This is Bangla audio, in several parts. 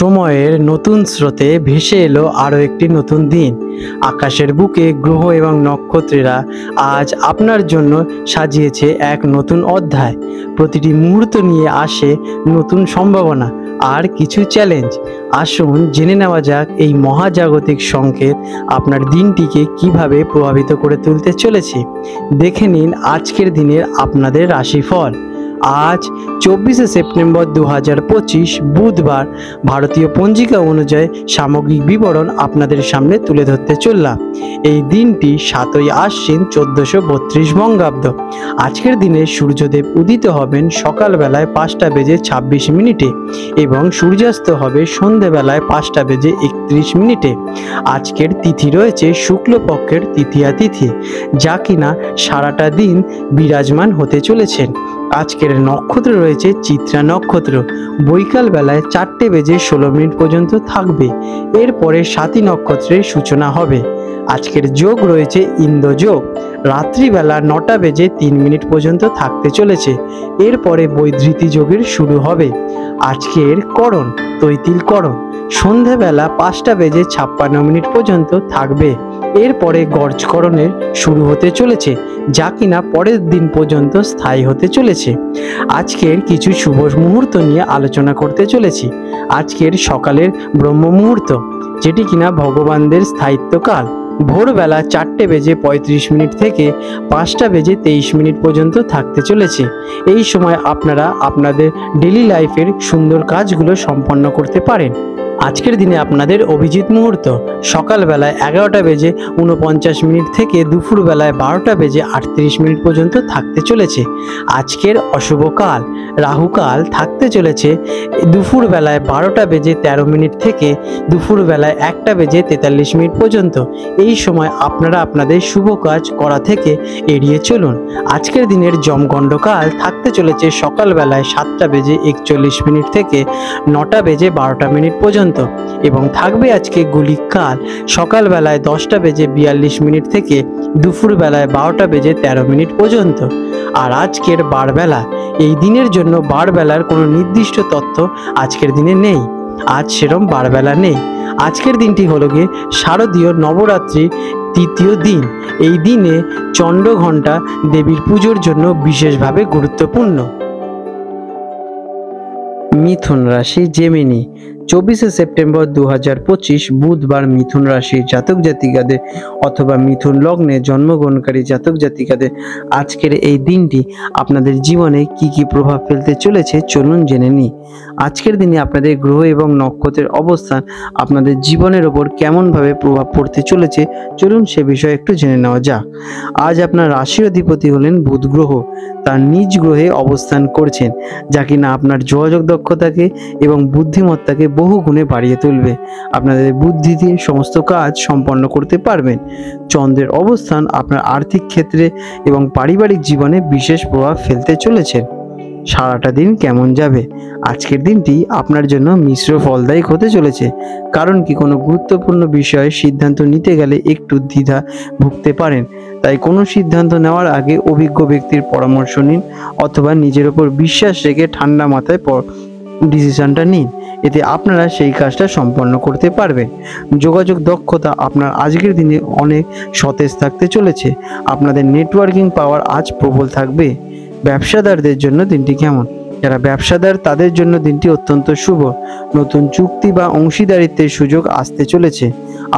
সময়ের নতুন স্রোতে ভেসে এলো আরও একটি নতুন দিন। আকাশের বুকে গ্রহ এবং নক্ষত্রেরা আজ আপনার জন্য সাজিয়েছে এক নতুন অধ্যায়। প্রতিটি মুহূর্ত নিয়ে আসে নতুন সম্ভাবনা আর কিছু চ্যালেঞ্জ। আসুন জেনে নেওয়া যাক এই মহাজাগতিক সংকেত আপনার দিনটিকে কিভাবে প্রভাবিত করে তুলতে চলেছে। দেখে নিন আজকের দিনের আপনাদের রাশিফল। আজ 24শে সেপ্টেম্বর 2025 বুধবার। ভারতীয় পঞ্জিকা অনুযায়ী সামগ্রিক বিবরণ আপনাদের সামনে তুলে ধরতে চললাম। এই দিনটি 7ই আশ্বিন 1432 বঙ্গাব্দ। আজকের দিনে সূর্যদেব উদিত হবেন সকালবেলায় 5:26 এবং সূর্যাস্ত হবে সন্ধেবেলায় 5:31। আজকের তিথি রয়েছে শুক্লপক্ষের তৃতীয়া তিথি, যা কিনা সারাটা দিন বিরাজমান হতে চলেছেন। আজকের নক্ষত্র রয়েছে চিত্রা নক্ষত্র, বৈকাল বেলায় 4:16 পর্যন্ত থাকবে। এরপরে স্বাতী নক্ষত্রের সূচনা হবে। আজকের যোগ রয়েছে ইন্দ্রযোগ, রাত্রিবেলা 9:03 পর্যন্ত থাকতে চলেছে। এরপরে বৈধৃতি যোগের শুরু হবে। আজকের করণ তৈতিল করণ, সন্ধেবেলা 5:56 পর্যন্ত থাকবে। এরপরে গর্জকরণের শুরু হতে চলেছে, যা কিনা পরের দিন পর্যন্ত স্থায়ী হতে চলেছে। আজকের কিছু শুভ মুহূর্ত নিয়ে আলোচনা করতে চলেছি। আজকের সকালের ব্রহ্ম মুহূর্ত, যেটি কিনা ভগবানদের স্থায়িত্বকাল, ভোরবেলা 4:35 থেকে 5:23 পর্যন্ত থাকতে চলেছে। এই সময় আপনারা আপনাদের ডেইলি লাইফের সুন্দর কাজগুলো সম্পন্ন করতে পারেন। আজকের দিনে আপনাদের অভিজিৎ মুহূর্ত সকালবেলায় 11:49 থেকে দুপুরবেলায় 12:38 পর্যন্ত থাকতে চলেছে। আজকের অশুভ কাল রাহুকাল থাকতে চলেছে দুপুরবেলায় 12:13 থেকে দুপুরবেলায় 1:43 পর্যন্ত। এই সময় আপনারা আপনাদের শুভ কাজ করা থেকে এড়িয়ে চলুন। আজকের দিনের যমগণ্ডকাল থাকতে চলেছে সকালবেলায় 7:41 থেকে 9:12 পর্যন্ত এবং থাকবে আজকে গুলিক কাল সকালবেলায় 10:42 থেকে দুপুরবেলায় 12:13 পর্যন্ত। আর আজকের বারবেলা, এই দিনের জন্য বারবেলার কোনো নির্দিষ্ট তথ্য আজকের দিনে নেই। আজ সেরম বারবেলা নেই। আজকের দিনটি হলো গিয়ে শারদীয় নবরাত্রির তৃতীয় দিন। এই দিনে চন্দ্রঘণ্টা দেবীর পুজোর জন্য বিশেষভাবে গুরুত্বপূর্ণ। মিথুন রাশি জেমিনি, 24শে সেপ্টেম্বর 2025 বুধবার। মিথুন রাশির জাতক জাতিকাদের অথবা মিথুন লগ্নে জন্মগ্রহণকারী জাতক জাতিকাদের আজকের এই দিনটি আপনাদের জীবনে কি কি প্রভাব ফেলতে চলেছে চলুন জেনে নিই। আজকের দিনে আপনাদের গ্রহ এবং নক্ষত্রের অবস্থান আপনাদের জীবনের ওপর কেমনভাবে প্রভাব পড়তে চলেছে চলুন সে বিষয়ে একটু জেনে নেওয়া যাক। আজ আপনার রাশির অধিপতি হলেন বুধ গ্রহ, তার নিজ গ্রহে অবস্থান করছেন, যা কিনা আপনার যোগাযোগ দক্ষতাকে এবং বুদ্ধিমত্তাকে বহু গুণে বাড়িয়ে তুলবে। আপনাদের বুদ্ধি দিয়ে সমস্ত কাজ সম্পন্ন করতে পারবেন। চন্দ্রের অবস্থান আপনার আর্থিক ক্ষেত্রে এবং পারিবারিক জীবনে বিশেষ প্রভাব ফেলতে চলেছে। সারাটা দিন কেমন যাবে? আজকের দিনটি আপনার জন্য মিশ্র ফলদায়ক হতে চলেছে। কারণ কি, কোনো গুরুত্বপূর্ণ বিষয়ে সিদ্ধান্ত নিতে গেলে একটু দ্বিধা ভুগতে পারেন। তাই কোনো সিদ্ধান্ত নেওয়ার আগে অভিজ্ঞ ব্যক্তির পরামর্শ নিন অথবা নিজের ওপর বিশ্বাস রেখে ঠান্ডা মাথায় ডিসিশনটা নিন। এতে আপনারা সেই কাজটা সম্পন্ন করতে পারবেন। যোগাযোগ দক্ষতা আপনার আজকের দিনে অনেক সতেজ থাকতে চলেছে। আপনাদের নেটওয়ার্কিং পাওয়ার আজ প্রবল থাকবে। ব্যবসাদারদের জন্য দিনটি কেমন? যারা ব্যবসাদার তাদের জন্য দিনটি অত্যন্ত শুভ। নতুন চুক্তি বা অংশীদারিত্বের সুযোগ আসতে চলেছে।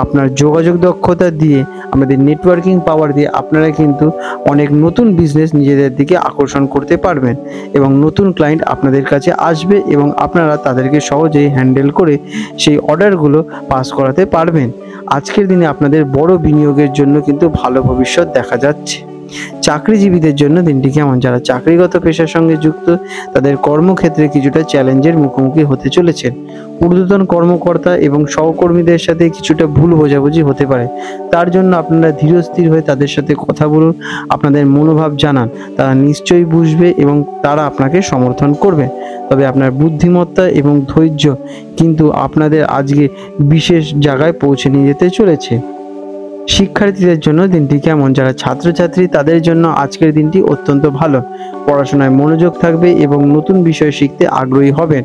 আপনার যোগাযোগ দক্ষতা দিয়ে, আমাদের নেটওয়ার্কিং পাওয়ার দিয়ে আপনারা কিন্তু অনেক নতুন বিজনেস নিজেদের দিকে আকর্ষণ করতে পারবেন এবং নতুন ক্লায়েন্ট আপনাদের কাছে আসবে এবং আপনারা তাদেরকে সহজেই হ্যান্ডেল করে সেই অর্ডারগুলো পাস করাতে পারবেন। আজকের দিনে আপনাদের বড় বিনিয়োগের জন্য কিন্তু ভালো ভবিষ্যৎ দেখা যাচ্ছে। চাকরিজীবীদের জন্য দিনটি কেমন? যারা চাকরিগত পেশার সঙ্গে যুক্ত তাদের কর্মক্ষেত্রে কিছুটা চ্যালেঞ্জের মুখোমুখি হতে চলেছেন। ঊর্ধ্বতন কর্মকর্তা এবং সহকর্মীদের সাথে কিছুটা ভুল বোঝাবুঝি হতে পারে। তার জন্য আপনারা ধীরস্থির হয়ে তাদের সাথে কথা বলুন, আপনাদের মনোভাব জানান। তারা নিশ্চয়ই বুঝবে এবং তারা আপনাকে সমর্থন করবে। তবে আপনার বুদ্ধিমত্তা এবং ধৈর্য কিন্তু আপনাদের আজকে বিশেষ জায়গায় পৌঁছে নিয়ে যেতে চলেছে। শিক্ষার্থীদের জন্য দিনটি কেমন? যারা ছাত্রছাত্রী তাদের জন্য আজকের দিনটি অত্যন্ত ভালো। পড়াশোনায় মনোযোগ থাকবে এবং নতুন বিষয় শিখতে আগ্রহী হবেন।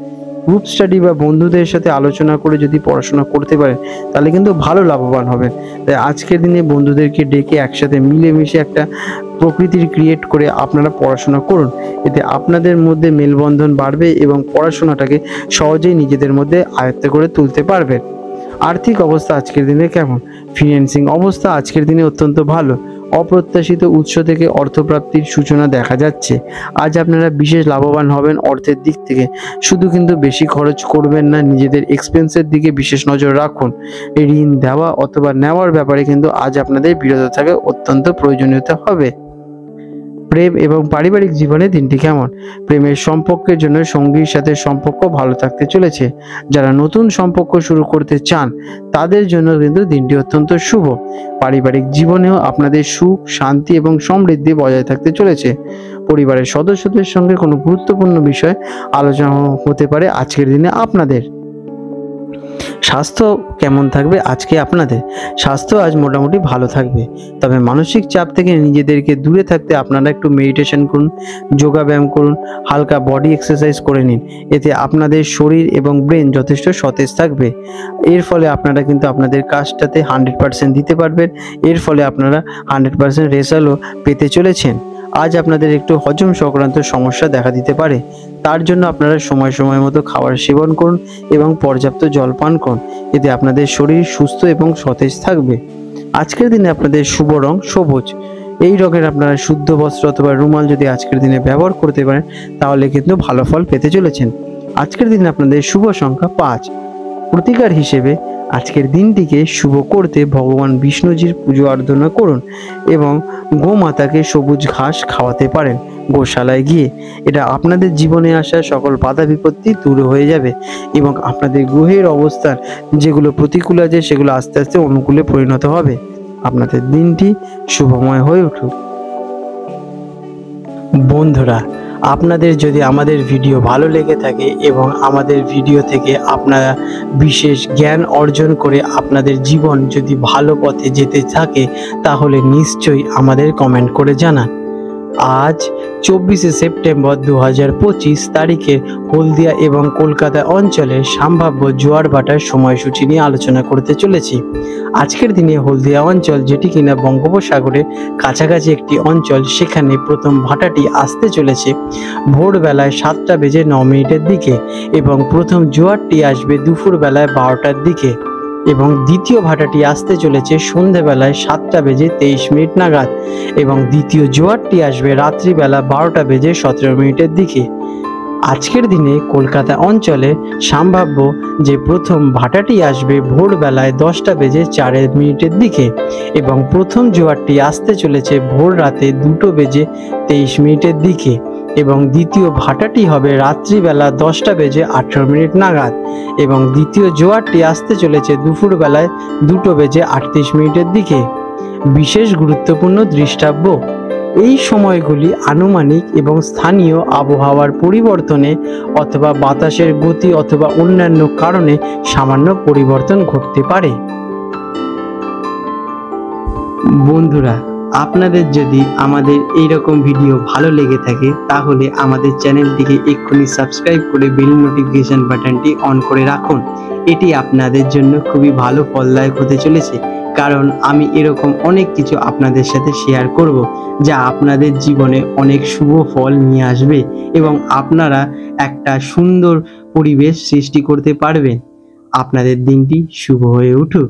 গ্রুপ স্টাডি বা বন্ধুদের সাথে আলোচনা করে যদি পড়াশোনা করতে পারেন তাহলে কিন্তু ভালো লাভবান হবেন। তাই আজকের দিনে বন্ধুদেরকে ডেকে একসাথে মিলেমিশে একটা প্রকৃতির ক্রিয়েট করে আপনারা পড়াশোনা করুন। এতে আপনাদের মধ্যে মেলবন্ধন বাড়বে এবং পড়াশোনাটাকে সহজেই নিজেদের মধ্যে আয়ত্ত করে তুলতে পারবেন। আর্থিক অবস্থা আজকের দিনে কেমন? ফিন্যান্সিং অবস্থা আজকের দিনে অত্যন্ত ভালো। অপ্রত্যাশিত উৎস থেকে অর্থপ্রাপ্তির সূচনা দেখা যাচ্ছে। আজ আপনারা বিশেষ লাভবান হবেন অর্থের দিক থেকে। শুধু কিন্তু বেশি খরচ করবেন না, নিজেদের এক্সপেন্সের দিকে বিশেষ নজর রাখুন। ঋণ দেওয়া অথবা নেওয়ার ব্যাপারে কিন্তু আজ আপনাদের বিরত থাকা অত্যন্ত প্রয়োজনীয়তা হবে। প্রেম এবং পারিবারিক জীবনে দিনটি কেমন? প্রেমের সম্পর্কের জন্য সঙ্গীর সাথে সম্পর্ক ভালো থাকতে চলেছে। যারা নতুন সম্পর্ক শুরু করতে চান তাদের জন্য কিন্তু দিনটি অত্যন্ত শুভ। পারিবারিক জীবনেও আপনাদের সুখ, শান্তি এবং সমৃদ্ধি বজায় থাকতে চলেছে। পরিবারের সদস্যদের সঙ্গে কোনো গুরুত্বপূর্ণ বিষয় আলোচনা হতে পারে আজকের দিনে আপনাদের। স্বাস্থ্য কেমন থাকবে আজকে আপনাদের? স্বাস্থ্য আজ মোটামুটি ভালো থাকবে, তবে মানসিক চাপ থেকে নিজেদেরকে দূরে থাকতে আপনারা একটু মেডিটেশন করুন, যোগা ব্যায়াম করুন, হালকা বডি এক্সারসাইজ করে নিন। এতে আপনাদের শরীর এবং ব্রেন যথেষ্ট সতেজ থাকবে। এর ফলে আপনারা কিন্তু আপনাদের কাজটাতে 100% দিতে পারবেন। এর ফলে আপনারা 100% রেজাল্টও পেতে চলেছেন। আজ আপনাদের একটু হজম সংক্রান্ত সমস্যা দেখা দিতে পারে। তার জন্য আপনারা সময় সময় মতো খাবার সেবন করুন এবং পর্যাপ্ত জল পান করুন। এতে আপনাদের শরীর সুস্থ এবং সতেজ থাকবে। আজকের দিনে আপনাদের শুভ রং সবুজ। এই রঙের আপনারা শুদ্ধ বস্ত্র অথবা রুমাল যদি আজকের দিনে ব্যবহার করতে পারেন তাহলে কিন্তু ভালো ফল পেতে চলেছেন। আজকের দিনে আপনাদের শুভ সংখ্যা 5। প্রতিকার হিসেবে আজকের দিনটিকে শুভ করতে ভগবান বিষ্ণুজির পুজো আরাধনা করুন এবং গোমাতাকে সবুজ ঘাস খাওয়াতে পারেন গোশালায় গিয়ে। এটা আপনাদের জীবনে আসা সকল বাধা বিপত্তি দূর হয়ে যাবে এবং আপনাদের গ্রহের অবস্থান যেগুলো প্রতিকূল আছে সেগুলো আস্তে আস্তে অনুকূলে পরিণত হবে। আপনাদের দিনটি শুভময় হয়ে উঠুক। বন্ধুরা, আপনাদের যদি আমাদের ভিডিও ভালো লেগে থাকে এবং আমাদের ভিডিও থেকে আপনারা বিশেষ জ্ঞান অর্জন করে আপনাদের জীবন যদি ভালো পথে যেতে থাকে তাহলে নিশ্চয়ই আমাদের কমেন্ট করে জানান। আজ 24শে সেপ্টেম্বর 2025 তারিখে হলদিয়া এবং কলকাতা অঞ্চলের সম্ভাব্য জোয়ার ভাটার সময়সূচি নিয়ে আলোচনা করতে চলেছি। আজকের দিনে হলদিয়া অঞ্চল, যেটি কিনা বঙ্গোপসাগরের কাছাকাছি একটি অঞ্চল, সেখানে প্রথম ভাটাটি আসতে চলেছে ভোরবেলায় 7:09 দিকে এবং প্রথম জোয়ারটি আসবে দুপুরবেলায় 12টার দিকে এবং দ্বিতীয় ভাটাটি আসতে চলেছে সন্ধেবেলায় 7:23 নাগাদ এবং দ্বিতীয় জোয়ারটি আসবে রাত্রিবেলা 12:17 দিকে। আজকের দিনে কলকাতা অঞ্চলে সম্ভাব্য যে প্রথম ভাটাটি আসবে ভোরবেলায় 10:04 দিকে এবং প্রথম জোয়ারটি আসতে চলেছে ভোর রাতে 2:23 দিকে এবং দ্বিতীয় ভাটাটি হবে রাত্রিবেলা 10:18 নাগাদ এবং দ্বিতীয় জোয়ারটি আসতে চলেছে দুপুরবেলায় 2:38 দিকে। বিশেষ গুরুত্বপূর্ণ দৃষ্টাব্য, এই সময়গুলি আনুমানিক এবং স্থানীয় আবহাওয়ার পরিবর্তনে অথবা বাতাসের গতি অথবা অন্যান্য কারণে সামান্য পরিবর্তন ঘটতে পারে। বন্ধুরা, আপনাদের যদি আমাদের এই রকম ভিডিও ভালো লেগে থাকে তাহলে আমাদের চ্যানেলটিকে এক্ষুনি সাবস্ক্রাইব করে বেল নোটিফিকেশন বাটনটি অন করে রাখুন। এটি আপনাদের জন্য খুবই ভালো ফলদায়ক হতে চলেছে, কারণ আমি এরকম অনেক কিছু আপনাদের সাথে শেয়ার করব যা আপনাদের জীবনে অনেক শুভ ফল নিয়ে আসবে এবং আপনারা একটা সুন্দর পরিবেশ সৃষ্টি করতে পারবেন। আপনাদের দিনটি শুভ হয়ে উঠুক।